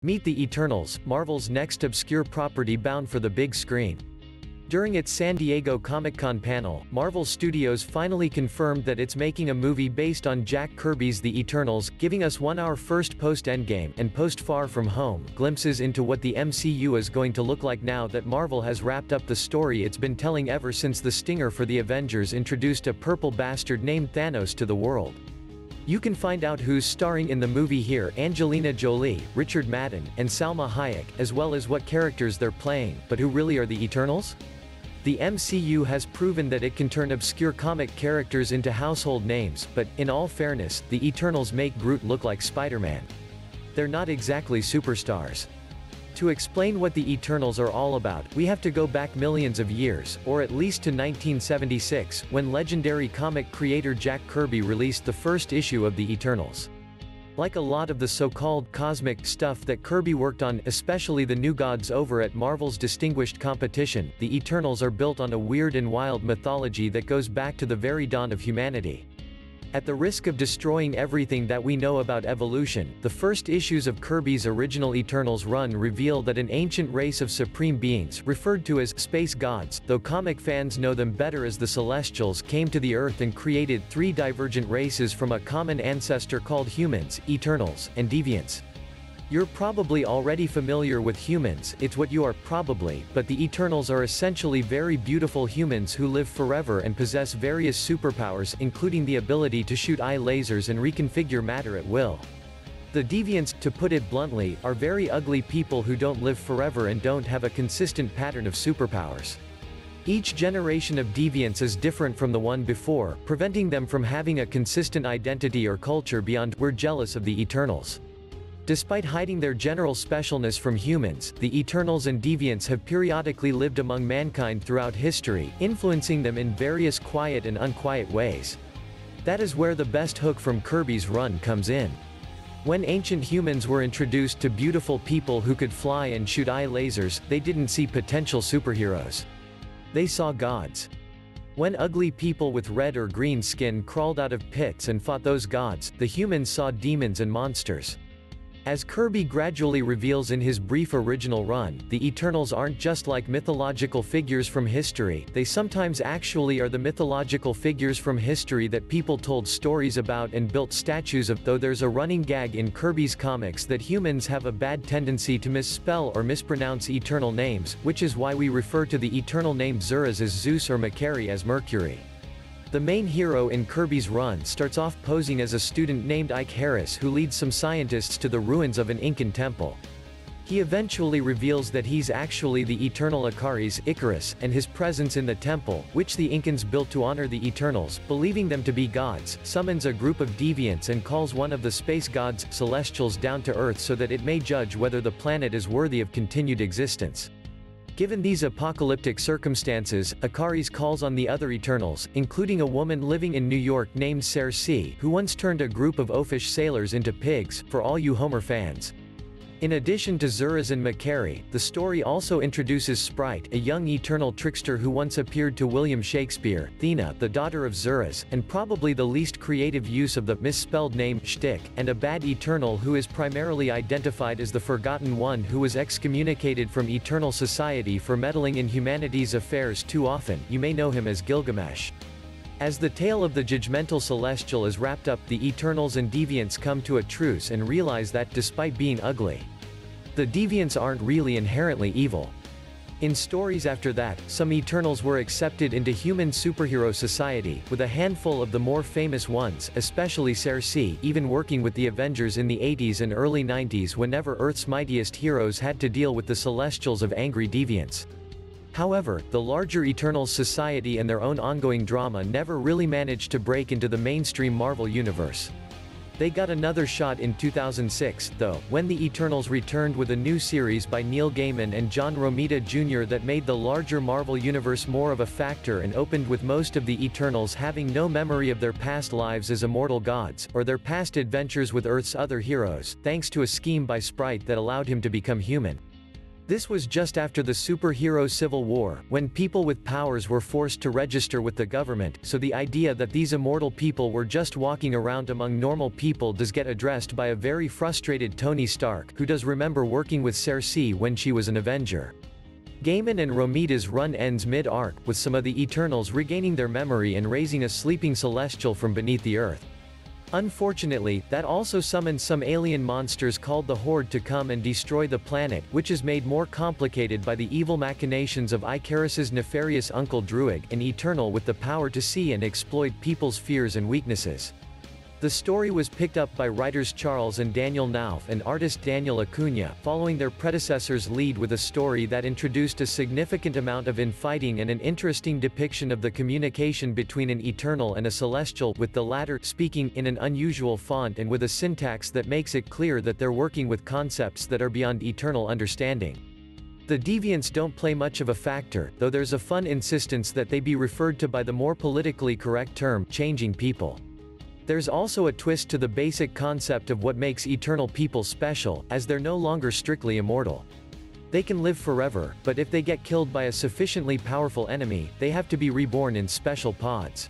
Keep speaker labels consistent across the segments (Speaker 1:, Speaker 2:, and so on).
Speaker 1: Meet the Eternals, Marvel's next obscure property bound for the big screen. During its San Diego Comic-Con panel, Marvel Studios finally confirmed that it's making a movie based on Jack Kirby's Thhe Eternals, giving us our first post-Endgame and post-Far From Home glimpses into what the MCU is going to look like now that Marvel has wrapped up the story it's been telling ever since the stinger for Thhe Avengers introduced a purple bastard named Thanos to the world. You can find out who's starring in the movie here: Angelina Jolie, Richard Madden, and Salma Hayek, as well as what characters they're playing. But who really are the Eternals? The MCU has proven that it can turn obscure comic characters into household names, but, in all fairness, the Eternals make Groot look like Spider-Man. They're not exactly superstars. To explain what the Eternals are all about, we have to go back millions of years, or at least to 1976, when legendary comic creator Jack Kirby released the first issue of the Eternals. Like a lot of the so-called cosmic stuff that Kirby worked on, especially the New Gods over at Marvel's distinguished competition, the Eternals are built on a weird and wild mythology that goes back to the very dawn of humanity. At the risk of destroying everything that we know about evolution, the first issues of Kirby's original Eternals run reveal that an ancient race of supreme beings, referred to as space gods, though comic fans know them better as the Celestials, came to the Earth and created three divergent races from a common ancestor called humans, Eternals, and deviants. You're probably already familiar with humans, it's what you are, probably, but the Eternals are essentially very beautiful humans who live forever and possess various superpowers, including the ability to shoot eye lasers and reconfigure matter at will. The deviants, to put it bluntly, are very ugly people who don't live forever and don't have a consistent pattern of superpowers. Each generation of deviants is different from the one before, preventing them from having a consistent identity or culture beyond. We're jealous of the Eternals. Despite hiding their general specialness from humans, the Eternals and deviants have periodically lived among mankind throughout history, influencing them in various quiet and unquiet ways. That is where the best hook from Kirby's run comes in. When ancient humans were introduced to beautiful people who could fly and shoot eye lasers, they didn't see potential superheroes. They saw gods. When ugly people with red or green skin crawled out of pits and fought those gods, the humans saw demons and monsters. As Kirby gradually reveals in his brief original run, the Eternals aren't just like mythological figures from history, they sometimes actually are the mythological figures from history that people told stories about and built statues of. Though there's a running gag in Kirby's comics that humans have a bad tendency to misspell or mispronounce eternal names, which is why we refer to the eternal named Zuras as Zeus or Makari as Mercury. The main hero in Kirby's run starts off posing as a student named herre who leads some scientists to the ruins of an Incan temple. He eventually reveals that he's actually the eternal Icarus, and his presence in the temple, which the Incans built to honor the Eternals, believing them to be gods, summons a group of deviants and calls one of the space gods, Celestials, down to Earth so that it may judge whether the planet is worthy of continued existence. Given these apocalyptic circumstances, Icarus calls on the other Eternals, including a woman living in New York named Cersei, who once turned a group of oafish sailors into pigs, for all you Homer fans. In addition to Zuras and Makari, the story also introduces Sprite, a young eternal trickster who once appeared to William Shakespeare, Thena, the daughter of Zuras, and probably the least creative use of the misspelled name shtick, and a bad eternal who is primarily identified as the Forgotten One who was excommunicated from eternal society for meddling in humanity's affairs too often. You may know him as Gilgamesh. As the tale of the judgmental Celestial is wrapped up, the Eternals and Deviants come to a truce and realize that, despite being ugly, the Deviants aren't really inherently evil. In stories after that, some Eternals were accepted into human superhero society, with a handful of the more famous ones, especially Cersei, even working with the Avengers in the 80s and early 90s whenever Earth's mightiest heroes had to deal with the Celestials of angry Deviants. However, the larger Eternals society and their own ongoing drama never really managed to break into the mainstream Marvel universe. They got another shot in 2006, though, when the Eternals returned with a new series by Neil Gaiman and John Romita Jr. that made the larger Marvel universe more of a factor and opened with most of the Eternals having no memory of their past lives as immortal gods, or their past adventures with Earth's other heroes, thanks to a scheme by Sprite that allowed him to become human. This was just after the superhero civil war, when people with powers were forced to register with the government, so the idea that these immortal people were just walking around among normal people does get addressed by a very frustrated Tony Stark, who does remember working with Cersei when she was an Avenger. Gaiman and Romita's run ends mid-arc, with some of the Eternals regaining their memory and raising a sleeping Celestial from beneath the earth. Unfortunately, that also summons some alien monsters called the Horde to come and destroy the planet, which is made more complicated by the evil machinations of Icarus's nefarious uncle Durіng, an Eternal with the power to see and exploit people's fears and weaknesses. The story was picked up by writers Charles and Daniel Nauf and artist Daniel Acuna, following their predecessors' lead with a story that introduced a significant amount of infighting and an interesting depiction of the communication between an Eternal and a Celestial, with the latter speaking in an unusual font and with a syntax that makes it clear that they're working with concepts that are beyond Eternal understanding. The deviants don't play much of a factor, though there's a fun insistence that they be referred to by the more politically correct term, changing people. There's also a twist to the basic concept of what makes Eternal people special, as they're no longer strictly immortal. They can live forever, but if they get killed by a sufficiently powerful enemy, they have to be reborn in special pods.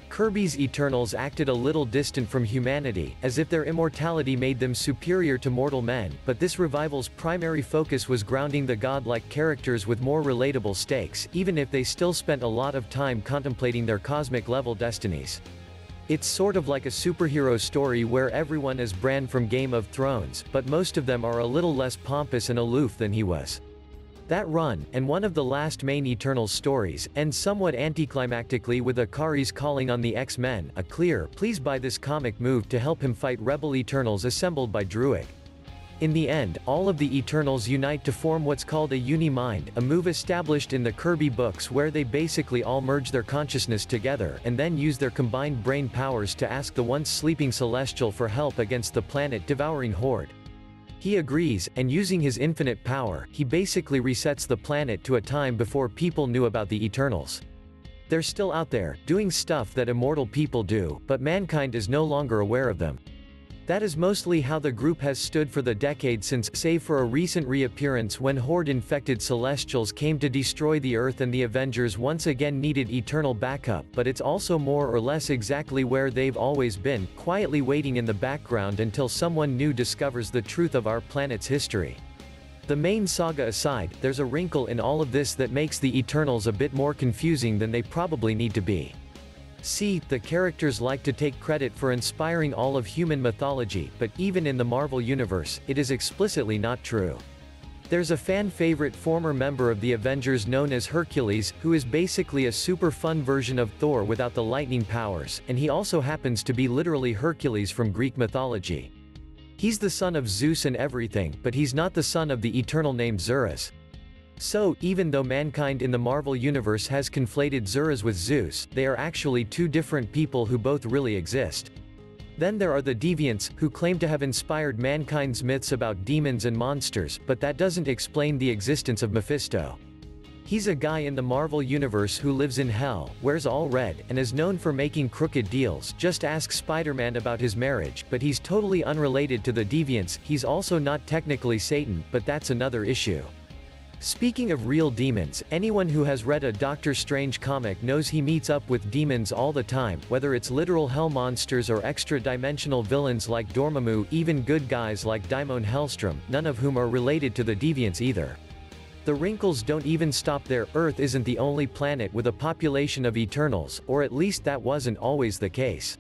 Speaker 1: Kirby's Eternals acted a little distant from humanity, as if their immortality made them superior to mortal men, but this revival's primary focus was grounding the godlike characters with more relatable stakes, even if they still spent a lot of time contemplating their cosmic-level destinies. It's sort of like a superhero story where everyone is Bran from Game of Thrones, but most of them are a little less pompous and aloof than he was. That run, and one of the last main Eternals stories, ends somewhat anticlimactically with Akari's calling on the X-Men, a clear, please buy this comic move to help him fight rebel Eternals assembled by Durіng. In the end, all of the Eternals unite to form what's called a uni-mind, a move established in the Kirby books where they basically all merge their consciousness together and then use their combined brain powers to ask the once sleeping Celestial for help against the planet-devouring Horde. He agrees, and using his infinite power, he basically resets the planet to a time before people knew about the Eternals. They're still out there, doing stuff that immortal people do, but mankind is no longer aware of them. That is mostly how the group has stood for the decade since, save for a recent reappearance when Horde-infected Celestials came to destroy the Earth and the Avengers once again needed Eternal backup, but it's also more or less exactly where they've always been, quietly waiting in the background until someone new discovers the truth of our planet's history. The main saga aside, there's a wrinkle in all of this that makes the Eternals a bit more confusing than they probably need to be. See, the characters like to take credit for inspiring all of human mythology, but even in the Marvel Universe, it is explicitly not true. There's a fan-favorite former member of the Avengers known as Hercules, who is basically a super fun version of Thor without the lightning powers, and he also happens to be literally Hercules from Greek mythology. He's the son of Zeus and everything, but he's not the son of the Eternal named Xerxes. So, even though mankind in the Marvel Universe has conflated Xerxes with Zeus, they are actually two different people who both really exist. Then there are the deviants, who claim to have inspired mankind's myths about demons and monsters, but that doesn't explain the existence of Mephisto. He's a guy in the Marvel Universe who lives in hell, wears all red, and is known for making crooked deals. Just ask Spider-Man about his marriage, but he's totally unrelated to the deviants. He's also not technically Satan, but that's another issue. Speaking of real demons, anyone who has read a Doctor Strange comic knows he meets up with demons all the time, whether it's literal hell monsters or extra-dimensional villains like Dormammu, even good guys like Daimon Hellstrom, none of whom are related to the deviants either. The wrinkles don't even stop there. Earth isn't the only planet with a population of Eternals, or at least that wasn't always the case.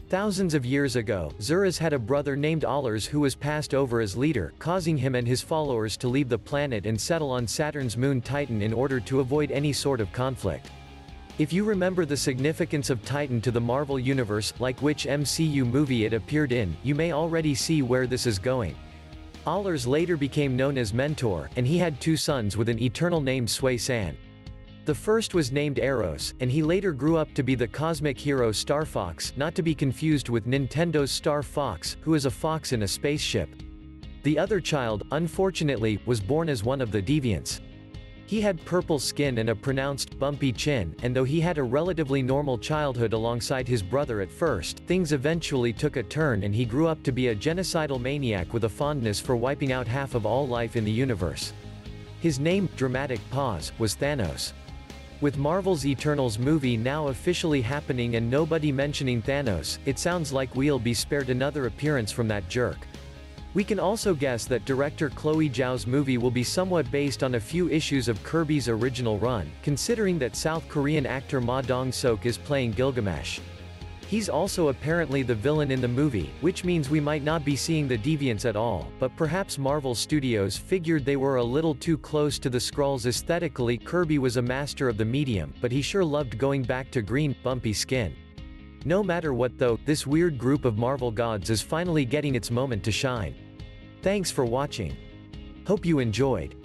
Speaker 1: Thousands of years ago, Xerxes had a brother named Allers who was passed over as leader, causing him and his followers to leave the planet and settle on Saturn's moon Titan in order to avoid any sort of conflict. If you remember the significance of Titan to the Marvel Universe, like which MCU movie it appeared in, you may already see where this is going. Allers later became known as Mentor, and he had two sons with an Eternal named Sui-san. The first was named Eros, and he later grew up to be the cosmic hero Star Fox, not to be confused with Nintendo's Star Fox, who is a fox in a spaceship. The other child, unfortunately, was born as one of the deviants. He had purple skin and a pronounced, bumpy chin, and though he had a relatively normal childhood alongside his brother at first, things eventually took a turn and he grew up to be a genocidal maniac with a fondness for wiping out half of all life in the universe. His name, dramatic pause, was Thanos. With Marvel's Eternals movie now officially happening and nobody mentioning Thanos, it sounds like we'll be spared another appearance from that jerk. We can also guess that director Chloe Zhao's movie will be somewhat based on a few issues of Kirby's original run, considering that South Korean actor Ma Dong-seok is playing Gilgamesh. He's also apparently the villain in the movie, which means we might not be seeing the deviants at all, but perhaps Marvel Studios figured they were a little too close to the Skrulls aesthetically. Kirby was a master of the medium, but he sure loved going back to green, bumpy skin. No matter what though, this weird group of Marvel gods is finally getting its moment to shine. Thanks for watching. Hope you enjoyed.